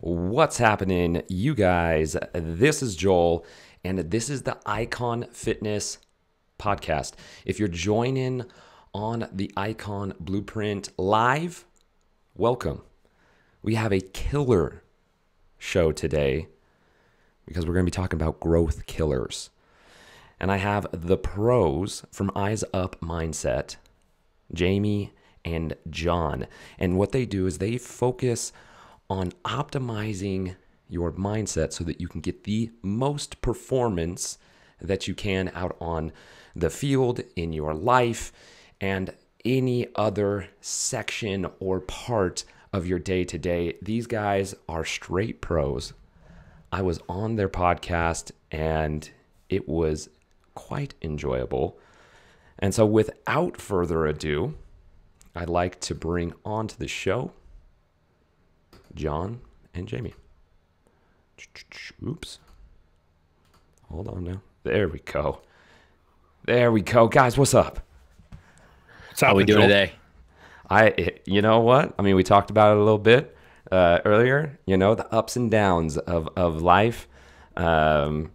What's happening, you guys? This is Joel, and this is the Icon Fitness podcast. If you're joining on the Icon Blueprint live, welcome. We have a killer show today because we're going to be talking about growth killers. And I have the pros from Eyes Up Mindset, Jamie and John. And what they do is they focus on optimizing your mindset so that you can get the most performance that you can out on the field, in your life, and any other section or part of your day-to-day. These guys are straight pros. I was on their podcast and it was quite enjoyable. And so without further ado, I'd like to bring onto the show John and Jamie. Oops. Hold on now. There we go. There we go. Guys, what's up? How we doing today? You know what? I mean, we talked about it a little bit earlier, the ups and downs of life. Working,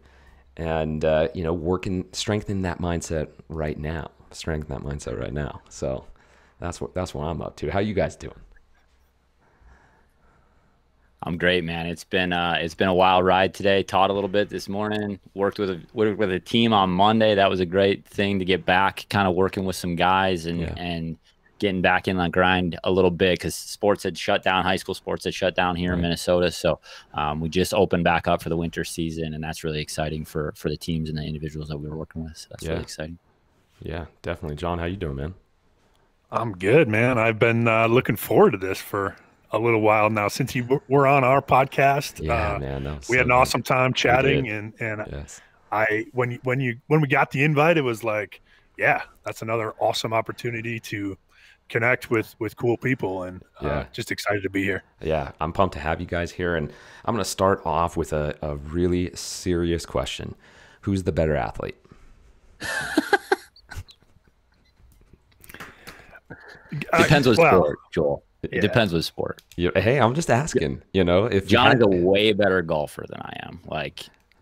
strengthen that mindset right now. So that's what I'm up to. How you guys doing? I'm great, man. It's been a wild ride today. Taught a little bit this morning. Worked with a team on Monday. That was a great thing to get back, kind of working with some guys and getting back in on grind a little bit because sports had shut down. High school sports had shut down here in Minnesota. So we just opened back up for the winter season, and that's really exciting for the teams and the individuals that we were working with. So that's really exciting. Yeah, definitely. John, how you doing, man? I'm good, man. I've been looking forward to this for a little while now since you were on our podcast. Yeah, man. We had an awesome time chatting, and yes. When we got the invite, it was like, yeah, that's another awesome opportunity to connect with cool people, and just excited to be here. Yeah, I'm pumped to have you guys here, and I'm going to start off with a really serious question. Who's the better athlete? Depends what sport, Joel. It depends what sport. Hey, I'm just asking, if John is a way better golfer than I am.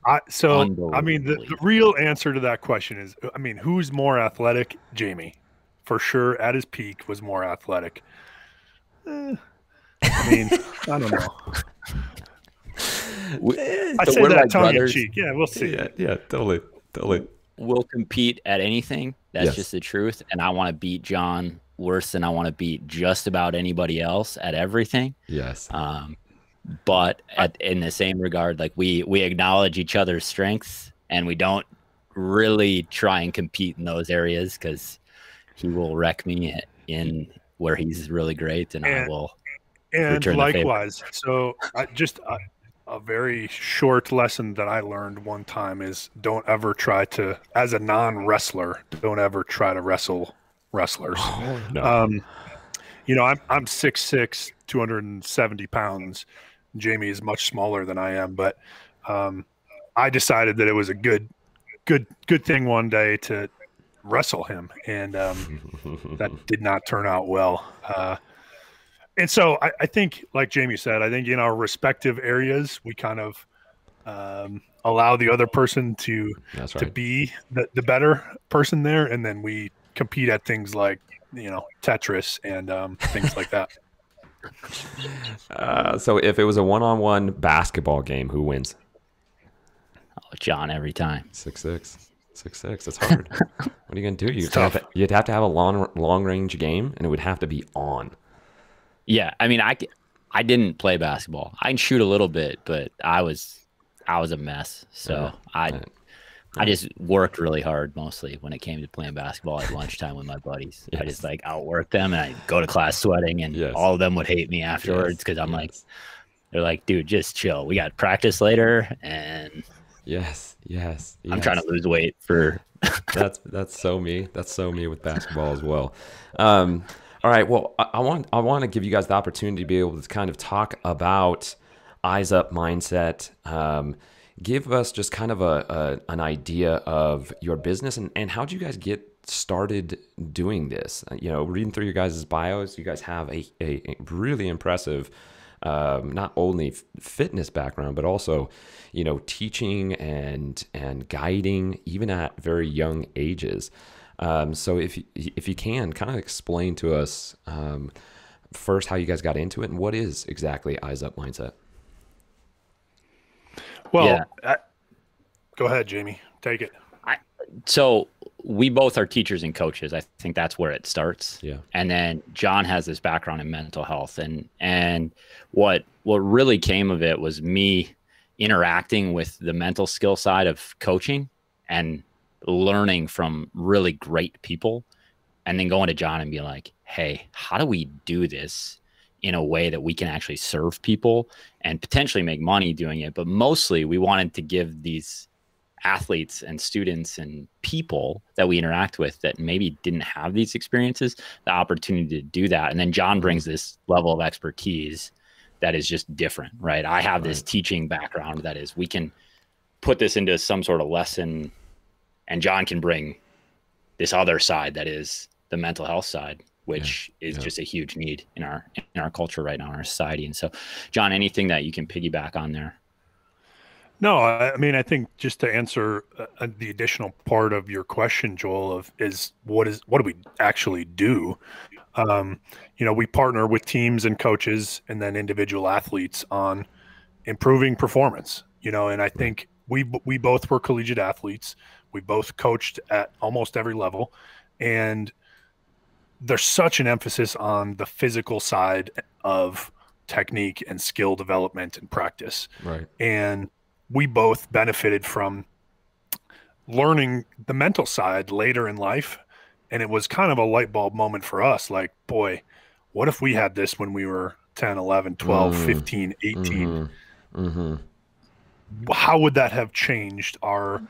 The real answer to that question is, who's more athletic? Jamie, for sure, at his peak was more athletic. I don't know. I say that tongue in cheek. Yeah, we'll see. Yeah, totally. We'll compete at anything. That's just the truth. And I want to beat John worse than I want to beat just about anybody else at everything. Yes. But in the same regard, like we acknowledge each other's strengths, and we don't really try and compete in those areas because he will wreck me in where he's really great, and I will. And likewise. So a very short lesson that I learned one time is don't ever try to, as a non-wrestler, don't ever try to wrestle wrestlers. Oh, no. I'm 6'6", 270 pounds. Jamie is much smaller than I am, but I decided that it was a good thing one day to wrestle him, and that did not turn out well. And so I think, like Jamie said, I think in our respective areas, we kind of allow the other person to be the better person there, and then we compete at things like Tetris and things like that. So if it was a one-on-one basketball game, who wins? Oh, John, every time. 6'6". That's hard. What are you gonna do? You'd have to have a long range game, and it would have to be on. Yeah, I didn't play basketball. I can shoot a little bit, but I was a mess. So I just worked really hard mostly when it came to playing basketball at lunchtime with my buddies. I just outworked them, and I'd go to class sweating, and all of them would hate me afterwards because they're like, dude, just chill. We got practice later, and yes. I'm trying to lose weight for. That's so me. That's so me with basketball as well. All right. Well, I want to give you guys the opportunity to be able to kind of talk about Eyes Up Mindset. Give us just kind of an idea of your business and how did you guys get started doing this? Reading through your guys' bios, you guys have a really impressive not only fitness background, but also, teaching and guiding even at very young ages. So if you can kind of explain to us first how you guys got into it and what is exactly Eyes Up Mindset. Well, go ahead, Jamie. Take it. So we both are teachers and coaches. I think that's where it starts. Yeah. And then John has this background in mental health, and what really came of it was me interacting with the mental skill side of coaching and learning from really great people, and then going to John and be like, hey, how do we do this in a way that we can actually serve people and potentially make money doing it? But mostly we wanted to give these athletes and students and people that we interact with that maybe didn't have these experiences, the opportunity to do that. And then John brings this level of expertise that is just different, right? I have this teaching background that is, we can put this into some sort of lesson, and John can bring this other side that is the mental health side, which is just a huge need in our culture right now, in our society. And so, John, anything that you can piggyback on there? No, I mean, I think just to answer the additional part of your question, Joel, what do we actually do? We partner with teams and coaches and then individual athletes on improving performance, and I think we both were collegiate athletes. We both coached at almost every level, and there's such an emphasis on the physical side of technique and skill development and practice. Right. And we both benefited from learning the mental side later in life. And it was kind of a light bulb moment for us. Like, boy, what if we had this when we were 10, 11, 12, 15, 18? How would that have changed our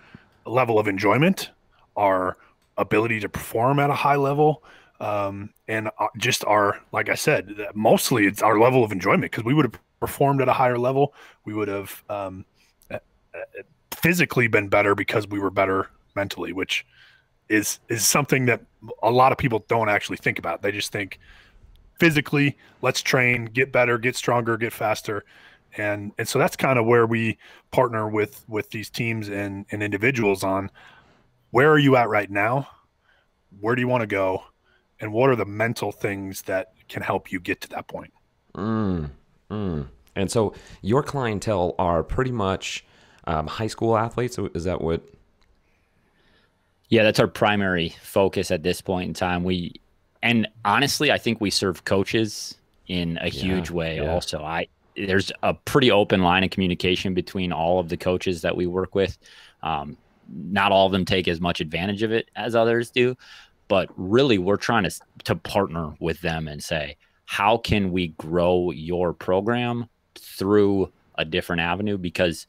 level of enjoyment, our ability to perform at a high level, and just like I said, mostly it's our level of enjoyment, because we would have performed at a higher level. We would have physically been better because we were better mentally, which is something that a lot of people don't actually think about. They just think physically, let's train, get better, get stronger, get faster. And so that's kind of where we partner with these teams and individuals on, where are you at right now? Where do you want to go? And what are the mental things that can help you get to that point? And so your clientele are pretty much high school athletes. Is that what? Yeah, that's our primary focus at this point in time. And honestly, I think we serve coaches in a huge way also. There's a pretty open line of communication between all of the coaches that we work with. Not all of them take as much advantage of it as others do, but really we're trying to partner with them and say, how can we grow your program through a different avenue? Because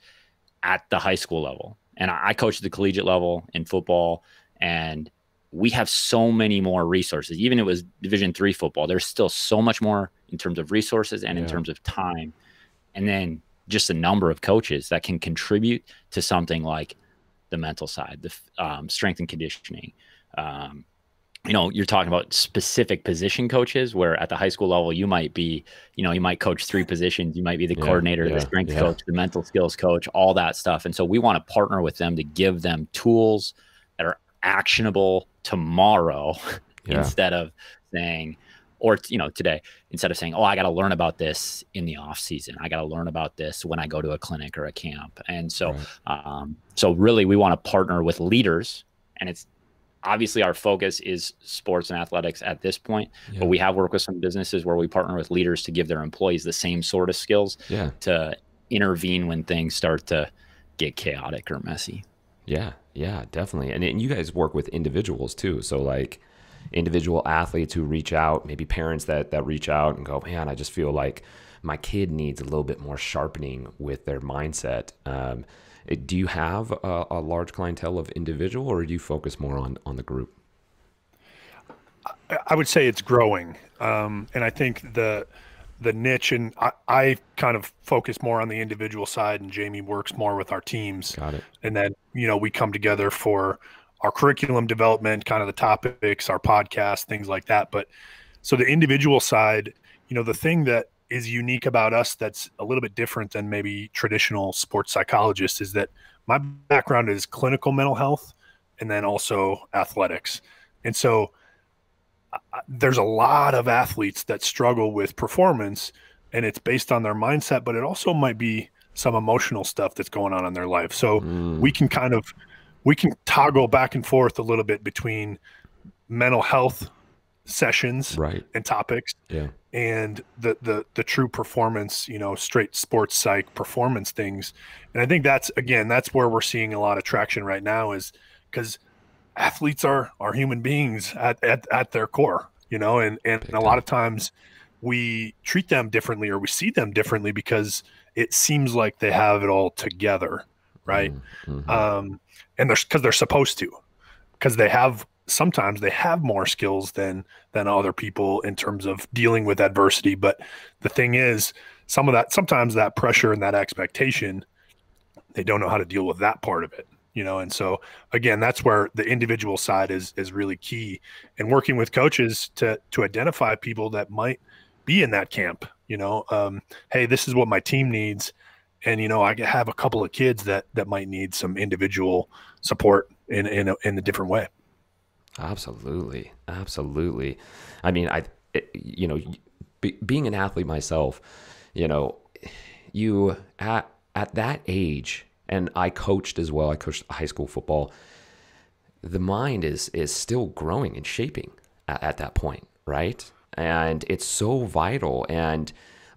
at the high school level, and I coach at the collegiate level in football, and we have so many more resources. Even if it was Division III football, there's still so much more in terms of resources and in terms of time. And then just the number of coaches that can contribute to something like the mental side, the strength and conditioning. You're talking about specific position coaches, where at the high school level, you might be, you might coach 3 positions. You might be the coordinator, the strength coach, the mental skills coach, all that stuff. And so we want to partner with them to give them tools that are actionable tomorrow instead of saying, or, today, instead of saying, oh, I got to learn about this in the off season. I got to learn about this when I go to a clinic or a camp. And so, so really we want to partner with leaders, and it's obviously our focus is sports and athletics at this point, but we have worked with some businesses where we partner with leaders to give their employees the same sort of skills to intervene when things start to get chaotic or messy. Yeah, definitely. And you guys work with individuals too. So like individual athletes who reach out, maybe parents that reach out and go, man, I just feel like my kid needs a little bit more sharpening with their mindset. Do you have a large clientele of individual, or do you focus more on the group? I would say it's growing. And I think the niche, and I kind of focus more on the individual side, and Jamie works more with our teams. Got it. And then, we come together for our curriculum development, kind of the topics, our podcast, things like that. But so the individual side, the thing that is unique about us that's a little bit different than maybe traditional sports psychologists is that my background is clinical mental health and then also athletics. And so there's a lot of athletes that struggle with performance, and it's based on their mindset, but it also might be some emotional stuff that's going on in their life. So we can toggle back and forth a little bit between mental health sessions and topics and the true performance, straight sports psych performance things. And I think that's where we're seeing a lot of traction right now, is because athletes are human beings at their core, and a lot of times we treat them differently or we see them differently because it seems like they have it all together. Right. And because they're supposed to, because sometimes they have more skills than other people in terms of dealing with adversity. But the thing is, sometimes that pressure and that expectation, they don't know how to deal with that part of it, and so again, that's where the individual side is really key, and working with coaches to identify people that might be in that camp, hey, this is what my team needs. And, I have a couple of kids that might need some individual support in a different way. Absolutely. Absolutely. I mean, being an athlete myself, you at that age, and I coached as well. I coached high school football. The mind is still growing and shaping at that point, right? And it's so vital. And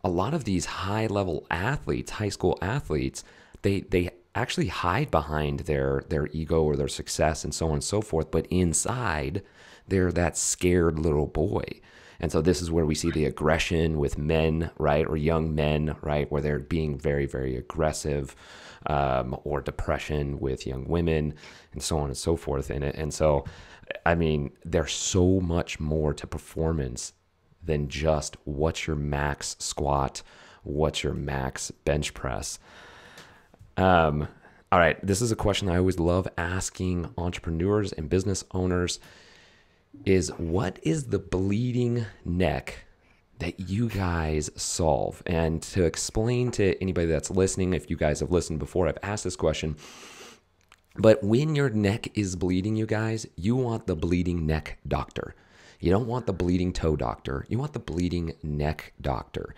a lot of these high-level athletes, high school athletes, they actually hide behind their ego or their success and so on and so forth. But inside, they're that scared little boy. And so this is where we see the aggression with men, right, or young men, right, where they're being very, very aggressive, or depression with young women, and so on and so forth in it. And so, I mean, there's so much more to performance than just what's your max squat, what's your max bench press. All right, this is a question I always love asking entrepreneurs and business owners is, what is the bleeding neck that you guys solve? And to explain to anybody that's listening, if you guys have listened before, I've asked this question, but when your neck is bleeding, you guys, you want the bleeding neck doctor. You don't want the bleeding toe doctor. You want the bleeding neck doctor.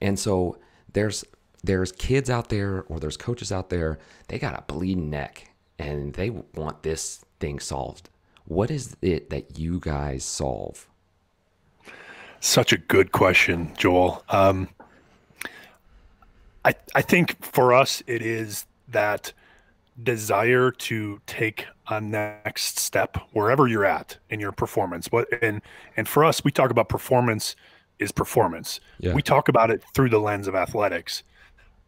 And so there's kids out there, or there's coaches out there, they got a bleeding neck and they want this thing solved. What is it that you guys solve? Such a good question, Joel. I think for us, it is that desire to take a next step wherever you're at in your performance. And for us, we talk about performance is performance. Yeah. We talk about it through the lens of athletics,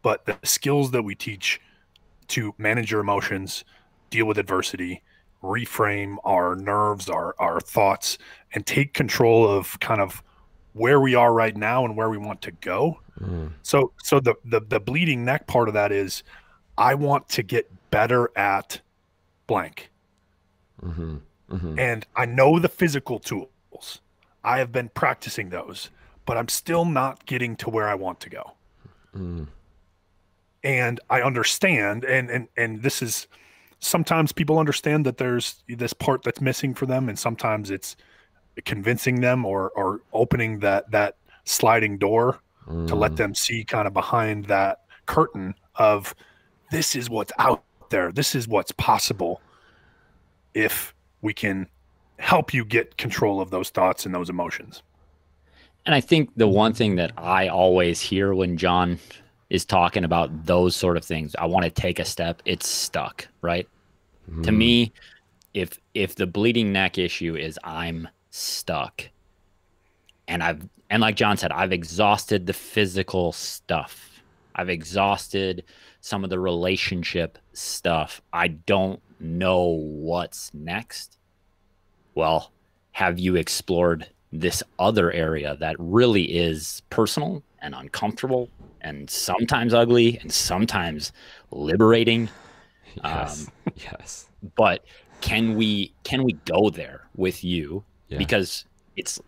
but the skills that we teach to manage your emotions, deal with adversity, reframe our nerves, our thoughts, and take control of kind of where we are right now and where we want to go. So the bleeding neck part of that is, I want to get better at blank. And I know the physical tools. I have been practicing those, but I'm still not getting to where I want to go. And I understand, and this is, sometimes people understand that there's this part that's missing for them, and sometimes it's convincing them or opening that sliding door to let them see kind of behind that curtain of, this is what's out there. This is what's possible if we can help you get control of those thoughts and those emotions. And I think the one thing that I always hear when John is talking about those sort of things, I want to take a step, it's stuck, right? To me, if the bleeding neck issue is I'm stuck, and like John said, I've exhausted the physical stuff. I've exhausted some of the relationship stuff. I don't know what's next. Well, have you explored this other area that really is personal and uncomfortable and sometimes ugly and sometimes liberating? Yes. Yes. But can we go there with you? Yeah. Because it's,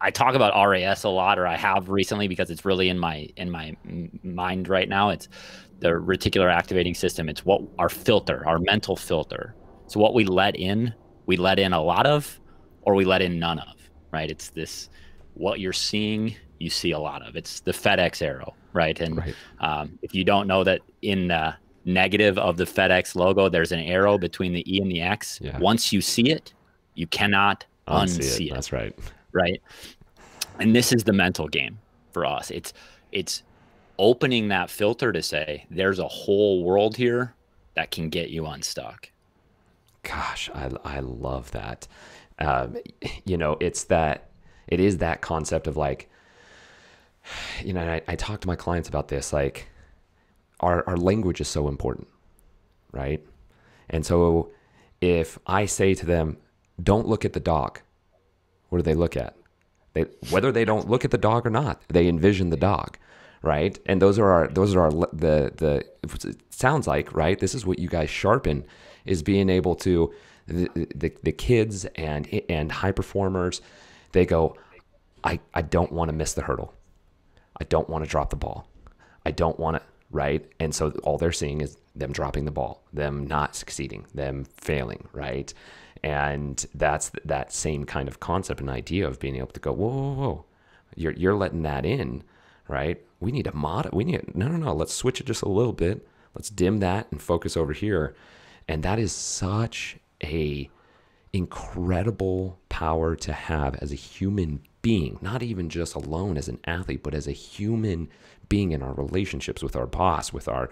I talk about RAS a lot, or I have recently, because it's really in my mind right now. It's the reticular activating system. It's what our filter, our mental filter. So what we let in a lot of, or we let in none of, right? It's this, what you're seeing, you see a lot of. It's the FedEx arrow, right? And if you don't know that in the negative of the FedEx logo, there's an arrow between the E and the X. Yeah. Once you see it, you cannot unsee it. That's right. Right. And this is the mental game for us. It's opening that filter to say, there's a whole world here that can get you unstuck. Gosh, I love that. You know, it is that concept of like, you know, I talk to my clients about this, like our language is so important, right? And so if I say to them, don't look at the dog, what do they look at? Whether they don't look at the dog or not, they envision the dog, right? And those are it sounds like, right? This is what you guys sharpen, is being able to, the kids and high performers, they go, I don't want to miss the hurdle. I don't want to drop the ball. I don't want to, right? And so all they're seeing is them dropping the ball, them not succeeding, them failing, right? And that's that same kind of concept and idea of being able to go, whoa. You're letting that in, right? We need no, let's switch it just a little bit. Let's dim that and focus over here. And that is such a incredible power to have as a human being, not even just alone as an athlete, but as a human being in our relationships with our boss, with our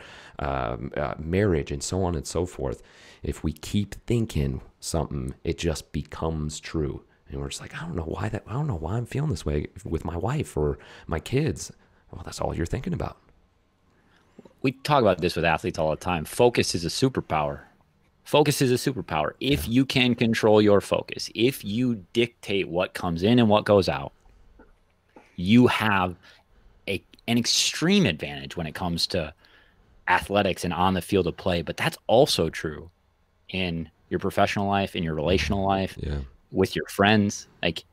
marriage, and so on and so forth. If we keep thinking something, it just becomes true. And we're just like, I don't know why I'm feeling this way with my wife or my kids. Well, that's all you're thinking about. We talk about this with athletes all the time. Focus is a superpower. Focus is a superpower. If you can control your focus, if you dictate what comes in and what goes out, you have an extreme advantage when it comes to athletics and on the field of play. But that's also true in your professional life, in your relational life, with your friends. Like,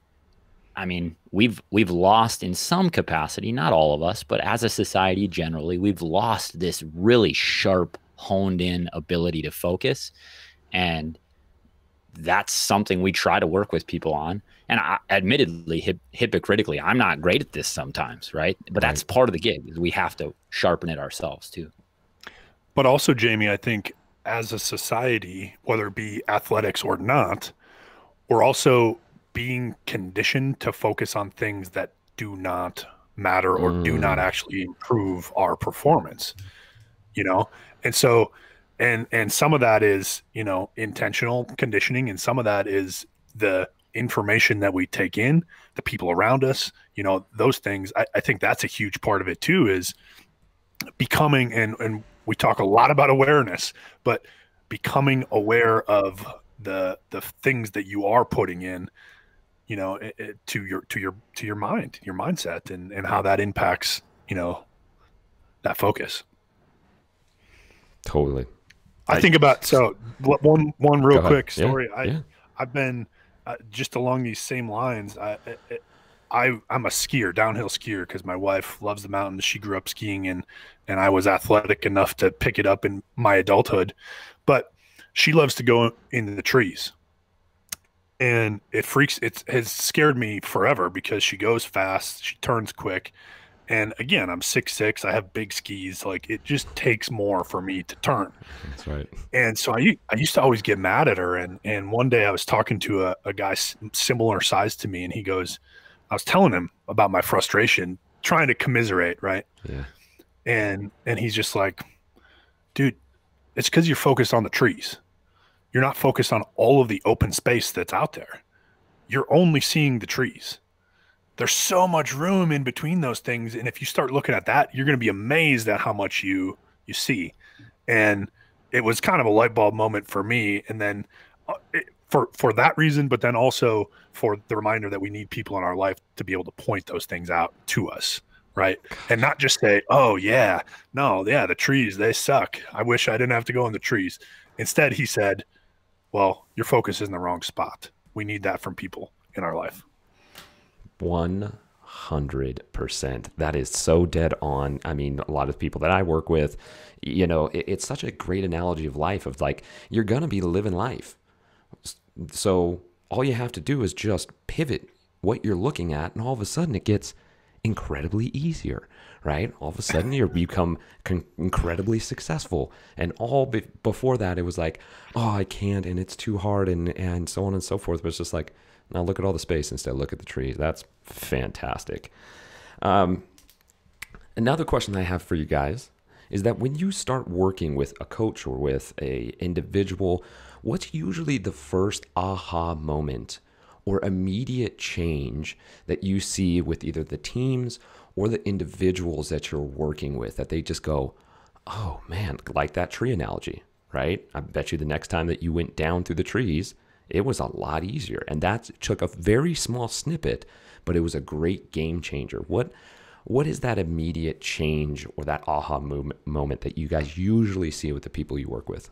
I mean, we've lost in some capacity, not all of us, but as a society generally, we've lost this really sharp, honed in ability to focus. And that's something we try to work with people on. And admittedly, hypocritically, I'm not great at this sometimes, right? But that's part of the gig, is we have to sharpen it ourselves too. But also, Jamie, I think as a society, whether it be athletics or not, we're also being conditioned to focus on things that do not matter or do not actually improve our performance, you know? And so, and some of that is, you know, intentional conditioning, and some of that is the information that we take in, the people around us, you know, those things. I think that's a huge part of it too, is becoming, and we talk a lot about awareness, but becoming aware of the things that you are putting in, you know, to your mind, your mindset, and how that impacts, you know, that focus. Totally. I think about, so one real quick story. Yeah. I've been just along these same lines. I'm a skier, downhill skier, because my wife loves the mountains. She grew up skiing, and I was athletic enough to pick it up in my adulthood. But she loves to go into the trees, and it has scared me forever, because she goes fast, she turns quick. And again, I'm 6'6", I have big skis. Like, it just takes more for me to turn. That's right. And so I used to always get mad at her. And one day I was talking to a guy similar size to me, and he goes, I was telling him about my frustration, trying to commiserate, right? Yeah. And he's just like, dude, it's because you're focused on the trees. You're not focused on all of the open space that's out there. You're only seeing the trees. There's so much room in between those things. And if you start looking at that, you're going to be amazed at how much you see. And it was kind of a light bulb moment for me. And then for that reason, but then also for the reminder that we need people in our life to be able to point those things out to us, right? And not just say, oh yeah, no, yeah, the trees, they suck. I wish I didn't have to go in the trees. Instead, he said, well, your focus is in the wrong spot. We need that from people in our life. 100%. That is so dead on. I mean, a lot of people that I work with, it's such a great analogy of life, of like, you're going to be living life. So all you have to do is just pivot what you're looking at, and all of a sudden it gets incredibly easier, right? All of a sudden you become incredibly successful. And before that, it was like, oh, I can't, and it's too hard, and so on and so forth. But it's just like, now look at all the space instead. Look at the trees. That's fantastic. Another question I have for you guys is that when you start working with a coach or with a individual, what's usually the first aha moment or immediate change that you see with either the teams or the individuals that you're working with, that they just go, oh man, like that tree analogy, right? I bet you the next time that you went down through the trees, it was a lot easier. And that took a very small snippet, but it was a great game changer. What is that immediate change or that aha moment that you guys usually see with the people you work with?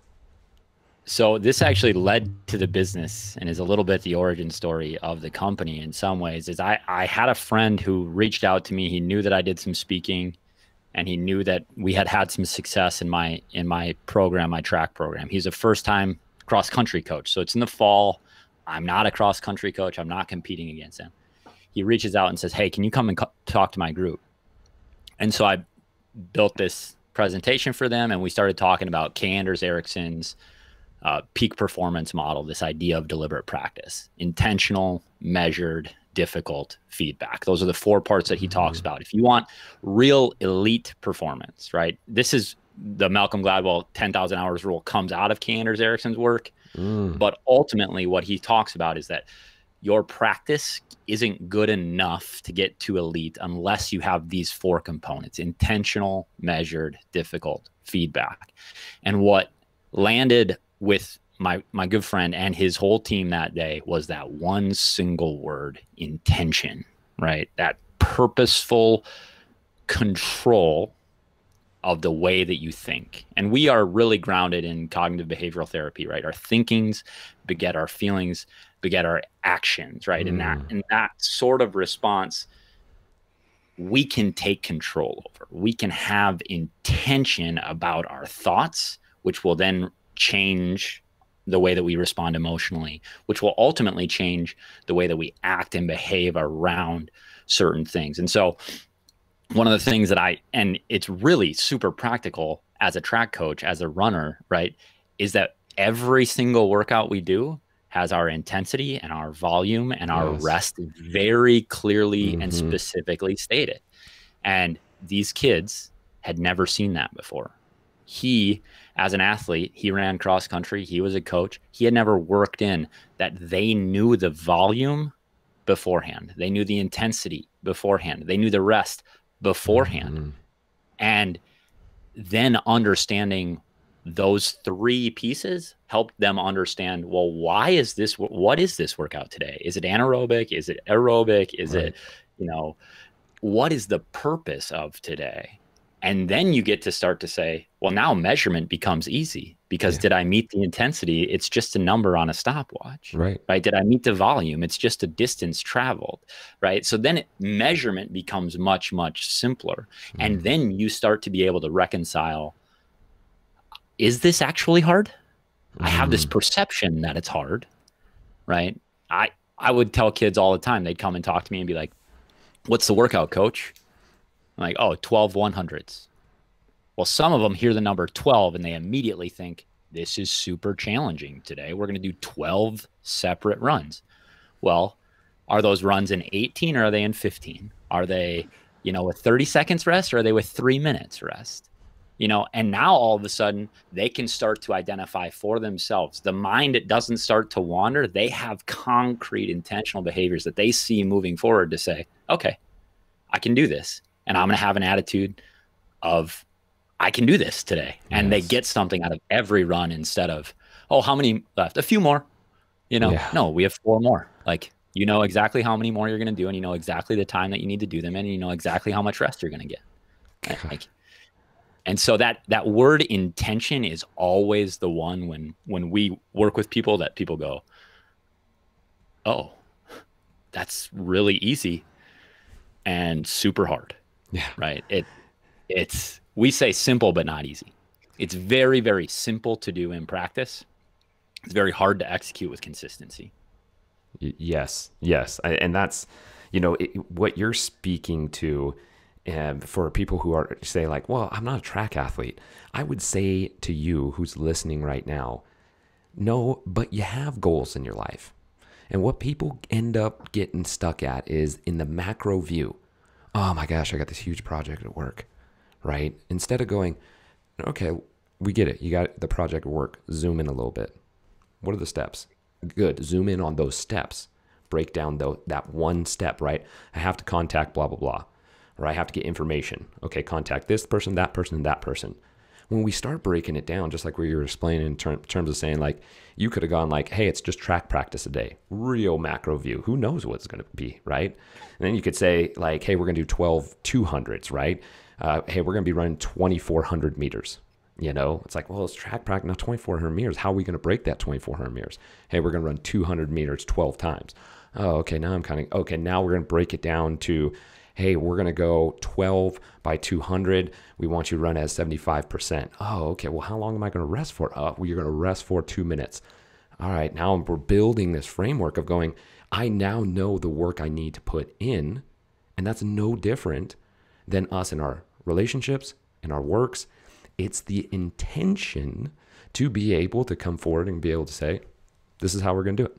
So this actually led to the business and is a little bit the origin story of the company in some ways. Is I had a friend who reached out to me. He knew that I did some speaking, and he knew that we had some success in my program, my track program. He's a first-time cross-country coach. So it's in the fall. I'm not a cross-country coach. I'm not competing against him. He reaches out and says, hey, can you come and talk to my group? And so I built this presentation for them, and we started talking about Kay Anders Ericsson's peak performance model, this idea of deliberate practice, intentional, measured, difficult feedback. Those are the 4 parts that he talks about. If you want real elite performance, right? This is the Malcolm Gladwell 10,000 hours rule, comes out of Kay Anders Ericsson's work. But ultimately what he talks about is that your practice isn't good enough to get to elite unless you have these 4 components: intentional, measured, difficult feedback. And what landed with my good friend and his whole team that day was that one single word: intention, right? That purposeful control of the way that you think. And we are really grounded in cognitive behavioral therapy, right? Our thinkings beget our feelings, beget our actions, right? In that sort of response, we can take control over. We can have intention about our thoughts, which will then change the way that we respond emotionally, which will ultimately change the way that we act and behave around certain things. And so one of the things that and it's really super practical as a track coach, as a runner, right, is that every single workout we do has our intensity and our volume and our rest very clearly and specifically stated. And these kids had never seen that before. He, as an athlete, he ran cross country. He was a coach. He had never worked in that. They knew the volume beforehand. They knew the intensity beforehand. They knew the rest beforehand. And then understanding those 3 pieces helped them understand, well, what is this workout today? Is it anaerobic? Is it aerobic? Is it, what is the purpose of today? And then you get to start to say, well, now measurement becomes easy, because did I meet the intensity? It's just a number on a stopwatch, right? Did I meet the volume? It's just a distance traveled, right? So then measurement becomes much, much simpler. And then you start to be able to reconcile, is this actually hard? I have this perception that it's hard, right? I would tell kids all the time, they'd come and talk to me and be like, what's the workout, coach? I'm like, oh, 12 100s. Well, some of them hear the number 12 and they immediately think, this is super challenging today. We're going to do 12 separate runs. Well, are those runs in 18 or are they in 15? Are they, with 30 seconds rest, or are they with 3 minutes rest? And now all of a sudden they can start to identify for themselves. The mind, it doesn't start to wander. They have concrete intentional behaviors that they see moving forward to say, okay, I can do this. And I'm going to have an attitude of, I can do this today. And they get something out of every run instead of, oh, how many left? A few more. No, we have 4 more. Like, you know exactly how many more you're going to do, and you know exactly the time that you need to do them in, and you know exactly how much rest you're going to get. And so that word intention is always the one when we work with people that people go, oh, that's really easy. and super hard. Yeah. Right. We say simple, but not easy. It's very, very simple to do in practice. It's very hard to execute with consistency. Yes. And that's, what you're speaking to, for people who are say like, well, I'm not a track athlete. I would say to you who's listening right now, no, but you have goals in your life. And what people end up getting stuck at is in the macro view. Oh my gosh, I got this huge project at work, right? Instead of going, okay, we get it. You got the project at work. Zoom in a little bit. What are the steps? Good. Zoom in on those steps. Break down that one step, right? I have to contact blah, blah, blah, or I have to get information. Okay, contact this person, that person, and that person. When we start breaking it down, just like what you were explaining in terms of saying like, you could have gone like, hey, it's just track practice a day, real macro view. Who knows what it's going to be, right? And then you could say like, hey, we're going to do 12 200s, right? Hey, we're going to be running 2,400 meters. It's like, well, it's track practice, now 2,400 meters. How are we going to break that 2,400 meters? Hey, we're going to run 200 meters 12 times. Oh, okay, now now we're going to break it down to, hey, we're going to go 12 by 200. We want you to run at 75%. Oh, okay. Well, how long am I going to rest for? Oh, well, you're going to rest for 2 minutes. All right. Now we're building this framework of going, I now know the work I need to put in. And that's no different than us in our relationships, in our works. It's the intention to be able to come forward and be able to say, this is how we're going to do it.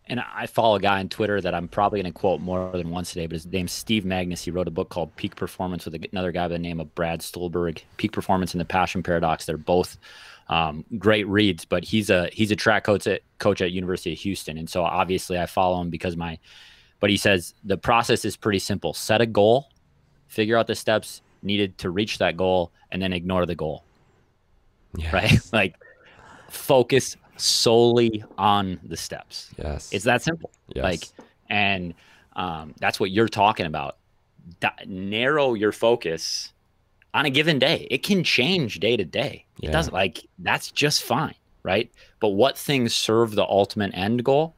And I follow a guy on Twitter that I'm probably going to quote more than once today, but his name's Steve Magnus. He wrote a book called Peak Performance with another guy by the name of Brad Stulberg. Peak Performance and the Passion Paradox. They're both great reads, but he's a track coach at University of Houston. And so obviously I follow him because but he says the process is pretty simple. Set a goal, figure out the steps needed to reach that goal, and then ignore the goal. Yes. Right? Like focus solely on the steps. Yes. It's that simple. Yes. And that's what you're talking about. Narrow your focus on a given day. It can change day to day. It doesn't that's just fine. Right. But what things serve the ultimate end goal?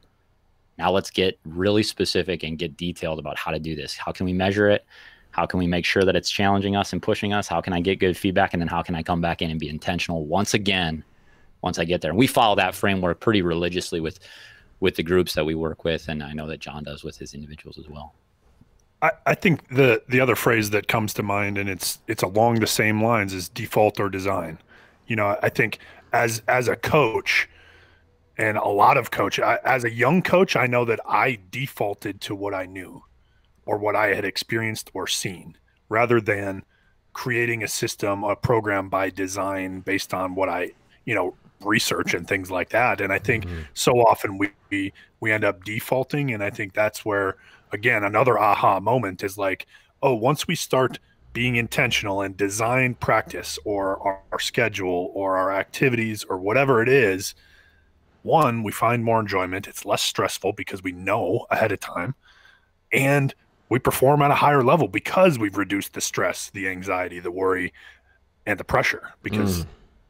Now let's get really specific and get detailed about how to do this. How can we measure it? How can we make sure that it's challenging us and pushing us? How can I get good feedback? And then how can I come back in and be intentional once again once I get there? And we follow that framework pretty religiously with the groups that we work with. And I know that John does with his individuals as well. I think the other phrase that comes to mind, and it's along the same lines, is default or design. I think as a coach and a lot of as a young coach, I know that I defaulted to what I knew or what I had experienced or seen rather than creating a system, a program by design based on what I, research and things like that. And I think so often we end up defaulting. And I think that's where, again, another aha moment is like, oh, once we start being intentional and design practice or our schedule or our activities or whatever it is, one, we find more enjoyment. It's less stressful because we know ahead of time, and we perform at a higher level because we've reduced the stress, the anxiety, the worry, and the pressure because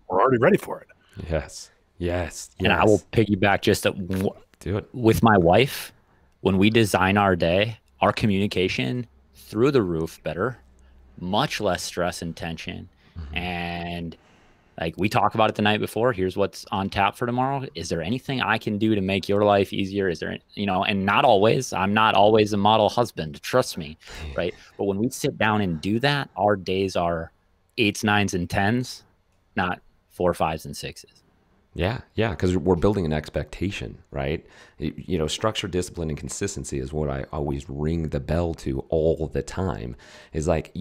we're already ready for it. Yes. And I will piggyback just do it with my wife. When we design our day, our communication through the roof better, much less stress and tension. And like we talk about it the night before, here's what's on tap for tomorrow. Is there anything I can do to make your life easier? Is there, and not always, I'm not always a model husband, trust me. Right. But when we sit down and do that, our days are 8s, 9s, and 10s, not 4, 5s, and 6s. Yeah. Because we're building an expectation, right? Structure, discipline, and consistency is what I always ring the bell to all the time. Is like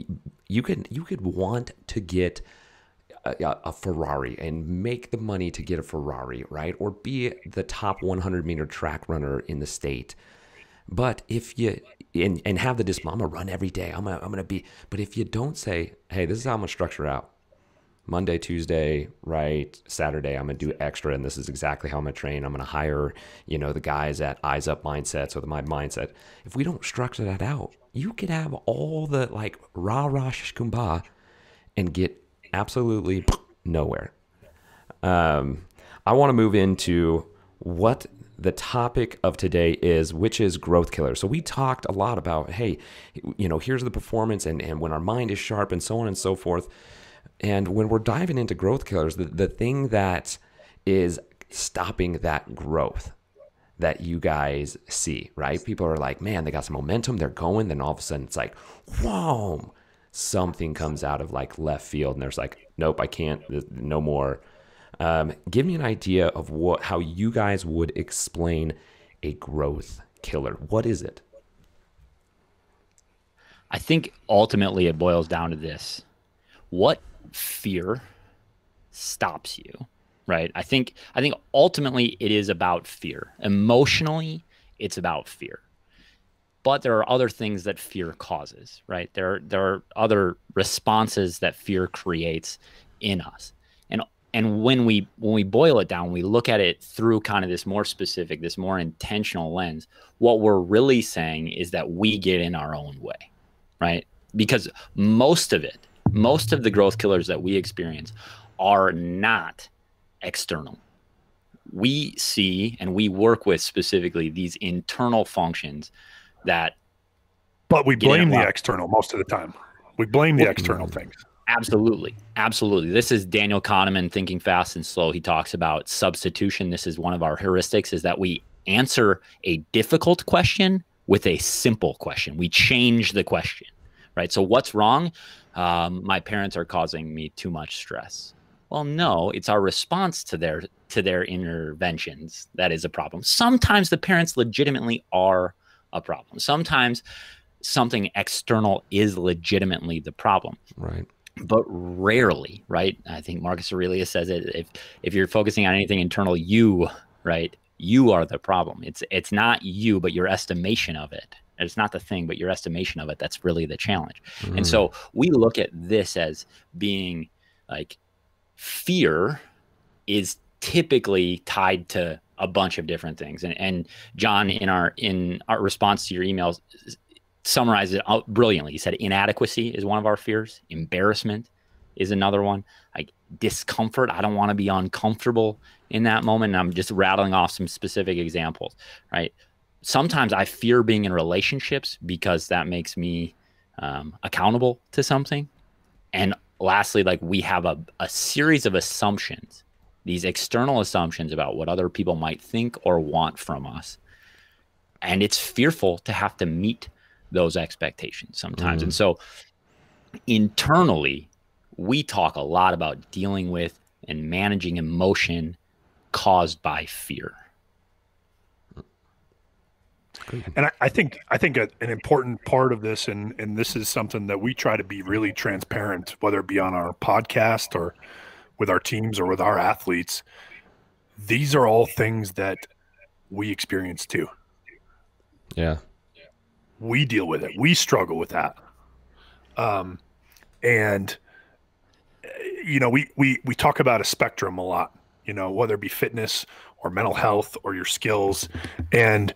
you could want to get a Ferrari and make the money to get a Ferrari, right? Or be the top 100-meter track runner in the state. But if you and have the discipline, I'm gonna run every day. I'm gonna be. But if you don't say, hey, this is how I'm gonna structure out. Monday, Tuesday, right? Saturday, I'm going to do extra, and this is exactly how I'm going to train. I'm going to hire, the guys at Eyes Up Mindsets with my mindset. If we don't structure that out, you could have all the rah-rah shkumbah and get absolutely nowhere. I want to move into what the topic of today is, which is growth killer. So we talked a lot about, hey, here's the performance and when our mind is sharp and so on and so forth. And when we're diving into growth killers, the thing that is stopping that growth that you guys see, right? People are like, man, they got some momentum, they're going, then all of a sudden it's like, whoa, something comes out of like left field and there's like, nope, I can't, no more. Give me an idea of how you guys would explain a growth killer. What is it? I think ultimately it boils down to this. What fear stops you? Right. I think ultimately it is about fear. Emotionally, it's about fear. But there are other things that fear causes, right? There are other responses that fear creates in us. And when we boil it down, we look at it through kind of this more specific, this more intentional lens, what we're really saying is that we get in our own way, right? Because most of the growth killers that we experience are not external. We see and we work with specifically these internal functions that. But we blame the external most of the time. We blame the external things. Absolutely. Absolutely. This is Daniel Kahneman, Thinking Fast and Slow. He talks about substitution. This is one of our heuristics, is that we answer a difficult question with a simple question. We change the question, right? So what's wrong? My parents are causing me too much stress. Well, no, it's our response to their interventions that is a problem. Sometimes the parents legitimately are a problem. Sometimes something external is legitimately the problem. Right. But rarely, right? I think Marcus Aurelius says it. If you're focusing on anything internal, you are the problem. It's not you, but your estimation of it. It's not the thing, but your estimation of it. That's really the challenge. And so we look at this as being like, fear is typically tied to a bunch of different things. And John, in our response to your emails, summarized it out brilliantly. He said inadequacy is one of our fears. Embarrassment is another one. Like discomfort. I don't want to be uncomfortable in that moment. And I'm just rattling off some specific examples, right? Sometimes I fear being in relationships because that makes me accountable to something. And lastly, like we have a series of assumptions, these external assumptions about what other people might think or want from us. And it's fearful to have to meet those expectations sometimes. And so internally, we talk a lot about dealing with and managing emotion caused by fear. And I think an important part of this, and this is something that we try to be really transparent, whether it be on our podcast or with our teams or with our athletes, these are all things that we experience too. Yeah. We deal with it. We struggle with that. And we talk about a spectrum a lot, whether it be fitness or mental health or your skills. And,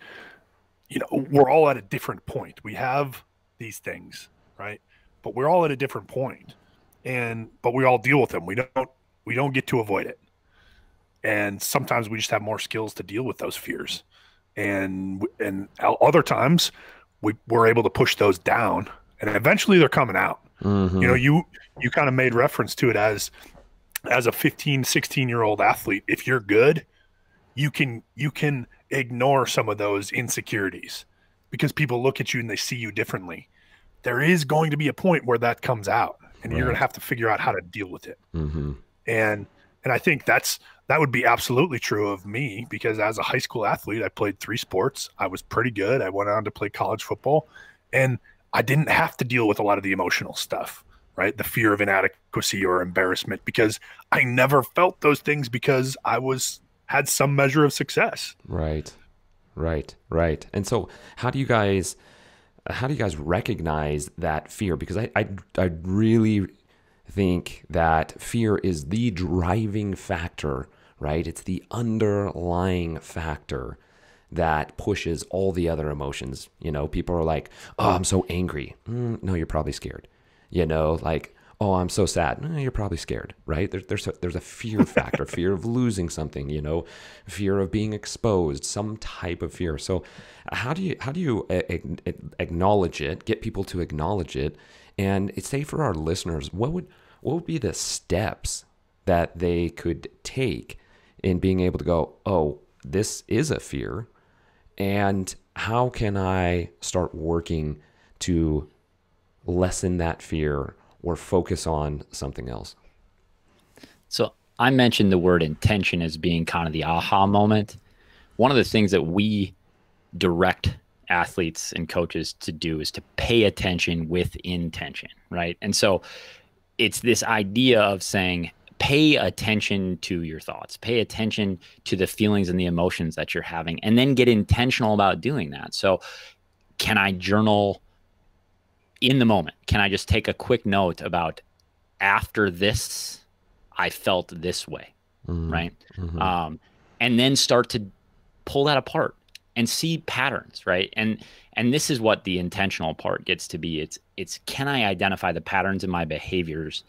we're all at a different point. We have these things, right? But we're all at a different point. But we all deal with them. We don't get to avoid it. And sometimes we just have more skills to deal with those fears. And other times we're able to push those down, and eventually they're coming out. You kind of made reference to it as a 15, 16-year-old athlete. If you're good, you can ignore some of those insecurities because people look at you and they see you differently. There is going to be a point where that comes out, and you're going to have to figure out how to deal with it. And I think that would be absolutely true of me, because as a high school athlete, I played 3 sports. I was pretty good. I went on to play college football, and I didn't have to deal with a lot of the emotional stuff, right? The fear of inadequacy or embarrassment, because I never felt those things because I had some measure of success. Right. And so how do you guys recognize that fear? Because I really think that fear is the driving factor, right? It's the underlying factor that pushes all the other emotions. People are like, oh, I'm so angry. No, you're probably scared. Like, oh, I'm so sad. You're probably scared, right? There's a fear factor, fear of losing something, fear of being exposed, some type of fear. So how do you acknowledge it, get people to acknowledge it, and say for our listeners, what would be the steps that they could take in being able to go, oh, this is a fear, and how can I start working to lessen that fear or focus on something else? So I mentioned the word intention as being kind of the aha moment. One of the things that we direct athletes and coaches to do is to pay attention with intention, right? And so it's this idea of saying, pay attention to your thoughts, pay attention to the feelings and the emotions that you're having, and then get intentional about doing that. So can I journal in the moment? Can I just take a quick note about, after this, I felt this way, right? And then start to pull that apart and see patterns, right? And this is what the intentional part gets to be. It's can I identify the patterns in my behaviors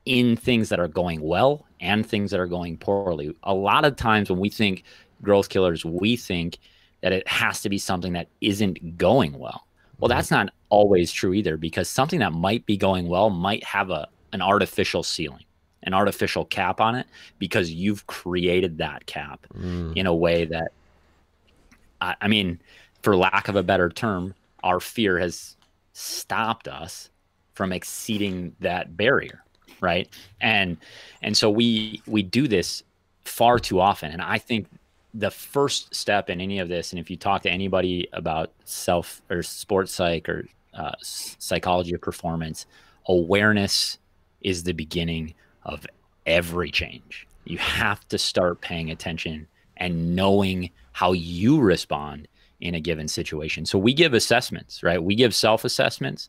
in things that are going well and things that are going poorly? A lot of times when we think growth killers, we think that it has to be something that isn't going well. Well, that's not always true either, because something that might be going well might have an artificial ceiling, an artificial cap on it, because you've created that cap in a way that, I mean, for lack of a better term, our fear has stopped us from exceeding that barrier, right? And so we do this far too often. And I think the first step in any of this, and if you talk to anybody about self or sports psych or psychology of performance, awareness is the beginning of every change. You have to start paying attention and knowing how you respond in a given situation. So we give assessments, right? We give self-assessments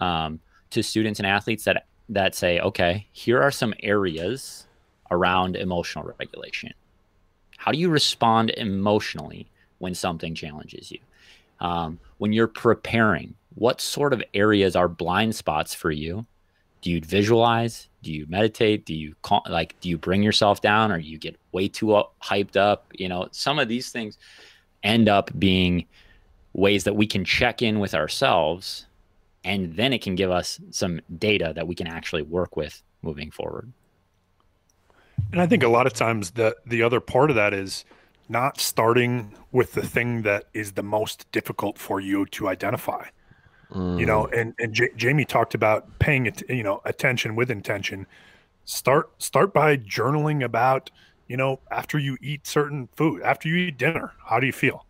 to students and athletes that say, okay, here are some areas around emotional regulation. How do you respond emotionally when something challenges you? When you're preparing, what sort of areas are blind spots for you? Do you visualize? Do you meditate? Do you bring yourself down, or you get way too hyped up? Some of these things end up being ways that we can check in with ourselves, and then it can give us some data that we can actually work with moving forward. And I think a lot of times the other part of that is not starting with the thing that is the most difficult for you to identify. And Jamie talked about paying it, attention with intention. Start by journaling about, after you eat certain food, after you eat dinner, how do you feel?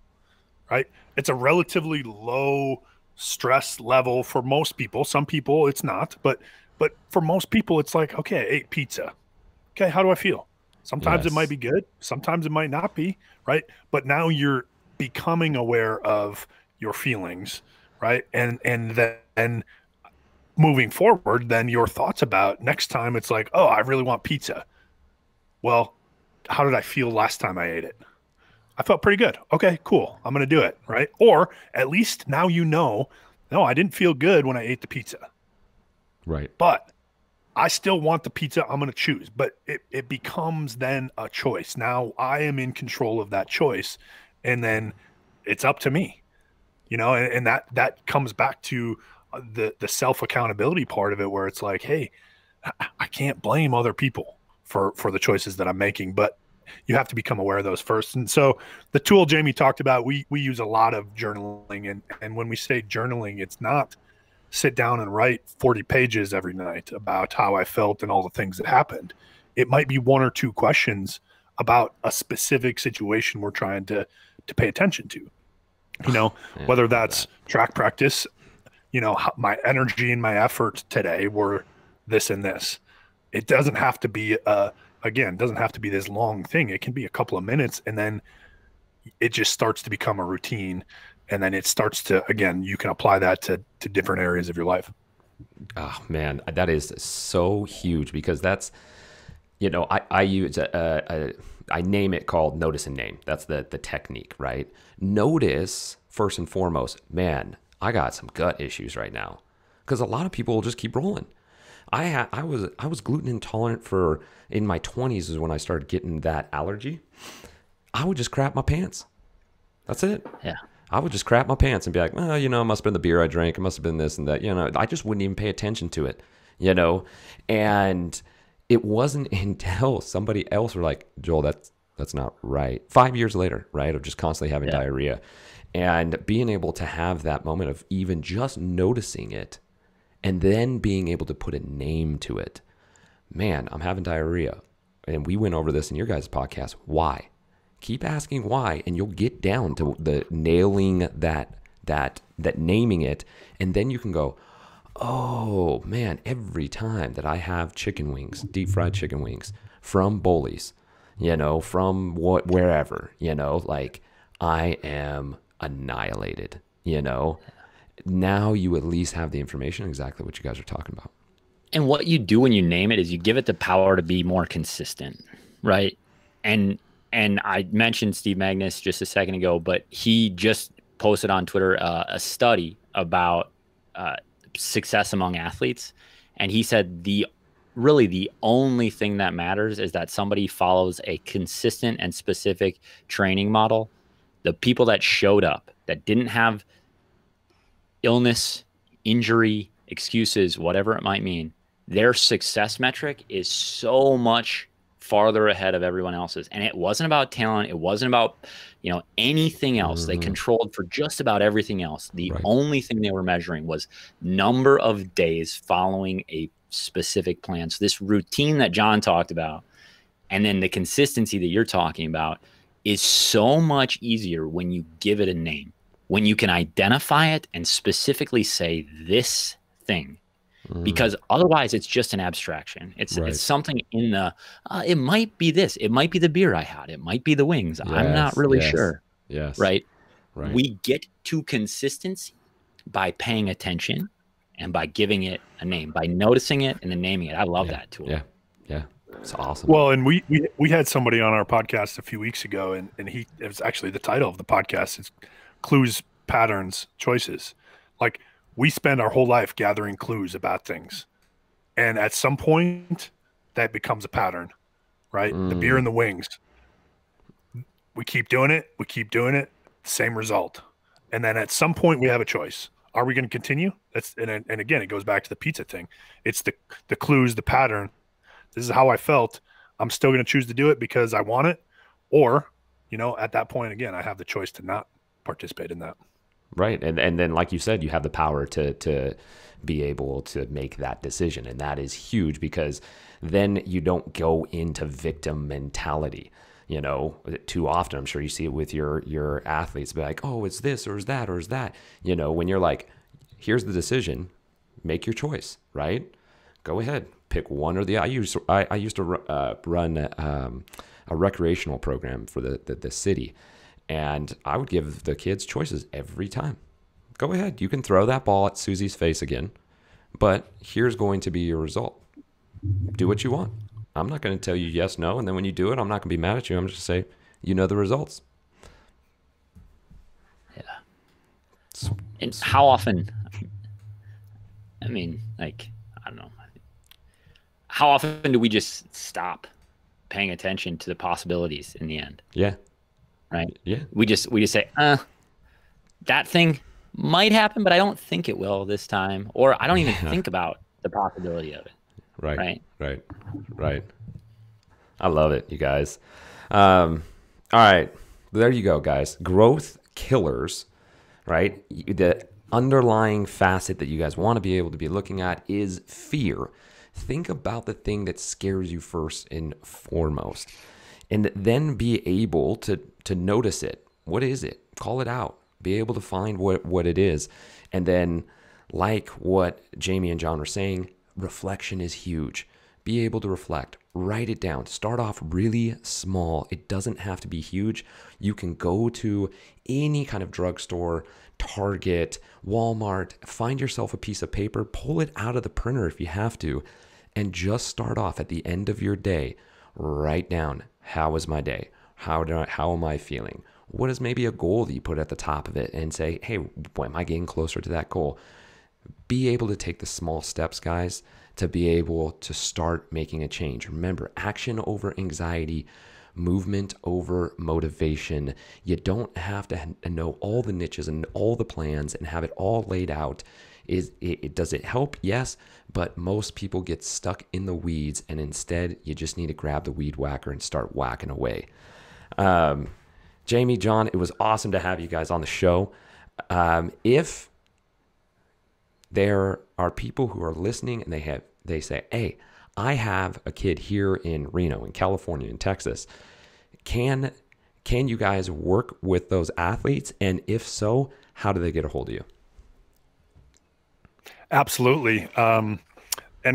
Right? It's a relatively low stress level for most people. Some people it's not, but for most people it's like, okay, I ate pizza. Okay, how do I feel? Sometimes it might be good, sometimes it might not be, right? But now you're becoming aware of your feelings, right? And then moving forward, then your thoughts about next time, it's like, oh, I really want pizza. Well, how did I feel last time I ate it? I felt pretty good. Okay, cool. I'm going to do it, right? Or at least now no, I didn't feel good when I ate the pizza. Right. But I still want the pizza I'm going to choose. But it becomes then a choice. Now I am in control of that choice. And then it's up to me, and that comes back to the self-accountability part of it, where it's like, hey, I can't blame other people for the choices that I'm making, but you have to become aware of those first. And so the tool Jamie talked about, we use a lot of journaling. And when we say journaling, it's not sit down and write 40 pages every night about how I felt and all the things that happened. It might be one or two questions about a specific situation we're trying to pay attention to, whether that's track practice, my energy and my effort today were this and this. It doesn't have to be doesn't have to be this long thing. It can be a couple of minutes, and then it just starts to become a routine. And then it starts to, again, you can apply that to different areas of your life. Oh man, that is so huge, because that's, I use I name it called notice and name. That's the technique, right? Notice first and foremost, man, I got some gut issues right now, because a lot of people will just keep rolling. I was gluten intolerant for in my 20s is when I started getting that allergy. I would just crap my pants. That's it. Yeah. I would just crap my pants and be like, well, you know, it must have been the beer I drank. It must have been this and that. You know, I just wouldn't even pay attention to it, you know? And it wasn't until somebody else were like, Joel, that's not right. 5 years later, right, of just constantly having diarrhea. And being able to have that moment of even just noticing it and then being able to put a name to it. Man, I'm having diarrhea. And we went over this in your guys' podcast. Why? Keep asking why, and you'll get down to the nailing that naming it, and then you can go, oh man, every time that I have chicken wings, deep fried chicken wings from Boley's, you know, from wherever, you know, like I am annihilated, you know. Now you at least have the information exactly what you guys are talking about. And what you do when you name it is you give it the power to be more consistent, right? And I mentioned Steve Magnus just a second ago, but he just posted on Twitter a study about success among athletes. And he said really the only thing that matters is that somebody follows a consistent and specific training model. The people that showed up, that didn't have illness, injury, excuses, whatever it might mean, their success metric is so much farther ahead of everyone else's. And it wasn't about talent. It wasn't about, you know, anything else. Mm-hmm. They controlled for just about everything else. The only thing they were measuring was number of days following a specific plan. So this routine that John talked about, and then the consistency that you're talking about, is so much easier when you give it a name, when you can identify it and specifically say this thing. Because otherwise it's just an abstraction. It's something in the, it might be this, it might be the beer I had, it might be the wings. Yes, I'm not really sure. Yes. Right. We get to consistency by paying attention and by giving it a name, by noticing it and then naming it. I love that tool. Yeah. Yeah. It's awesome. Well, and we had somebody on our podcast a few weeks ago, and it was actually the title of the podcast is Clues, Patterns, Choices. Like, we spend our whole life gathering clues about things. And at some point, that becomes a pattern, right? The beer and the wings. We keep doing it. Same result. And then at some point, we have a choice. Are we going to continue? And again, it goes back to the pizza thing. It's the clues, the pattern. This is how I felt. I'm still going to choose to do it because I want it. Or, you know, at that point, again, I have the choice to not participate in that. Right. And then, like you said, you have the power to be able to make that decision. And that is huge because then you don't go into victim mentality. You know, too often, I'm sure you see it with your athletes, be like, oh, it's this or is that or is that. You know, when you're like, here's the decision, make your choice, right? Go ahead, pick one or the other. I used to run a recreational program for the city. And I would give the kids choices every time. Go ahead. You can throw that ball at Susie's face again, but here's going to be your result. Do what you want. I'm not going to tell you yes, no. And then when you do it, I'm not going to be mad at you. I'm just going to say, you know the results. Yeah. And how often, I mean, like, I don't know. How often do we just stop paying attention to the possibilities in the end? Yeah. Right. Yeah. We just say, that thing might happen, but I don't think it will this time. Or I don't even think about the possibility of it. Right. I love it, you guys. All right. There you go, guys. Growth killers, right? The underlying facet that you guys want to be able to be looking at is fear. Think about the thing that scares you first and foremost. And then be able to notice it. What is it? Call it out. Be able to find what it is. And then, like what Jamie and John were saying, reflection is huge. Be able to reflect. Write it down. Start off really small. It doesn't have to be huge. You can go to any kind of drugstore, Target, Walmart, find yourself a piece of paper, pull it out of the printer if you have to, and just start off at the end of your day. Write down, how was my day? How am I feeling? What is maybe a goal that you put at the top of it and say, hey, boy, am I getting closer to that goal? Be able to take the small steps, guys, to be able to start making a change. Remember, action over anxiety, movement over motivation. You don't have to know all the niches and all the plans and have it all laid out. Does it help? Yes, but most people get stuck in the weeds, and instead you just need to grab the weed whacker and start whacking away. Jamie, John, it was awesome to have you guys on the show. If there are people who are listening and they say, hey, I have a kid here in Reno, in California, in Texas. Can you guys work with those athletes? And if so, how do they get a hold of you? Absolutely. And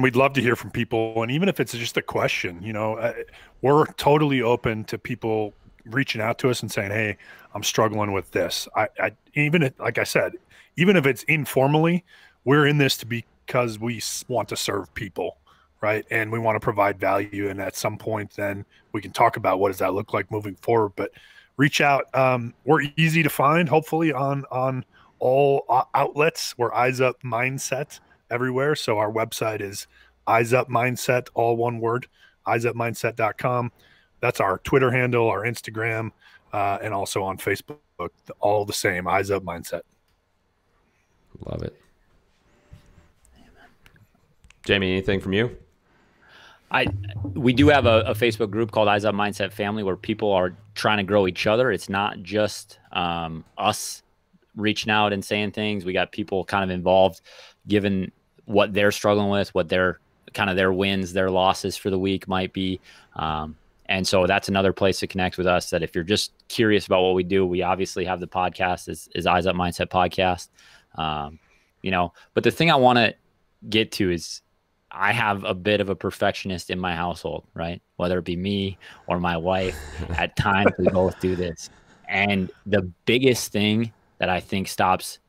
we'd love to hear from people. And even if it's just a question, we're totally open to people reaching out to us and saying, hey, I'm struggling with this. Like I said, even if it's informally, we're in this because we want to serve people, right? And we want to provide value. And at some point, then we can talk about what does that look like moving forward. But reach out. We're easy to find, hopefully, on all outlets. We're Eyes Up Mindset everywhere. So our website is Eyes Up Mindset, all one word, eyesupmindset.com. That's our Twitter handle, our Instagram, and also on Facebook. All the same, Eyes Up Mindset. Love it. Jamie, anything from you? We do have a Facebook group called Eyes Up Mindset Family where people are trying to grow each other. It's not just us reaching out and saying things. We got people kind of involved, given what they're struggling with, what their wins, their losses for the week might be. And so that's another place to connect with us, that if you're just curious about what we do, we obviously have the podcast is Eyes Up Mindset Podcast. But the thing I want to get to is I have a bit of a perfectionist in my household, right? Whether it be me or my wife, at times we both do this. And the biggest thing that I think stops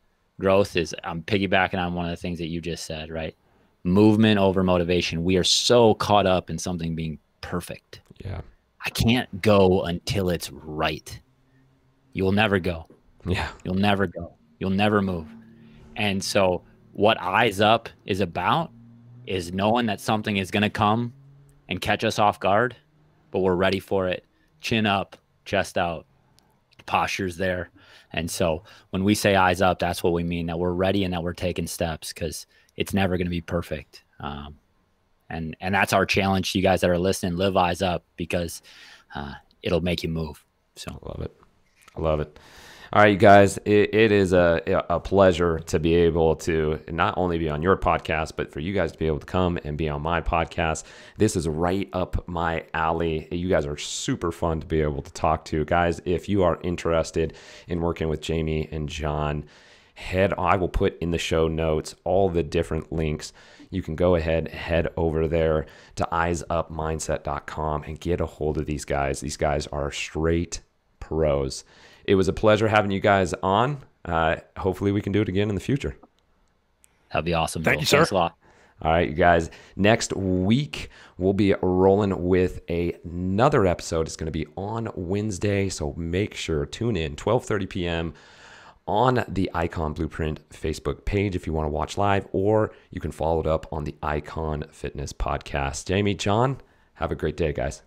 growth is, I'm piggybacking on one of the things that you just said, right? Movement over motivation. We are so caught up in something being perfect. Yeah. I can't go until it's right. You will never go. Yeah. You'll never go. You'll never move. And so what Eyes Up is about is knowing that something is going to come and catch us off guard, but we're ready for it. Chin up, chest out, posture's there. And so when we say eyes up, that's what we mean, that we're ready and that we're taking steps, because it's never going to be perfect. And that's our challenge to you guys that are listening. Live eyes up, because it'll make you move. So I love it. I love it. All right, you guys, it is a pleasure to be able to not only be on your podcast, but for you guys to be able to come and be on my podcast. This is right up my alley. You guys are super fun to be able to talk to. Guys, if you are interested in working with Jamie and John, I will put in the show notes all the different links. You can go ahead, head over there to eyesupmindset.com and get a hold of these guys. These guys are straight pros. It was a pleasure having you guys on. Hopefully we can do it again in the future. That'd be awesome. Thank Joel. you, sir. Thanks a lot. All right, you guys. Next week, we'll be rolling with another episode. It's going to be on Wednesday, so make sure, tune in, 12:30 p.m. on the Icon Blueprint Facebook page if you want to watch live, or you can follow it up on the Icon Fitness podcast. Jamie, John, have a great day, guys.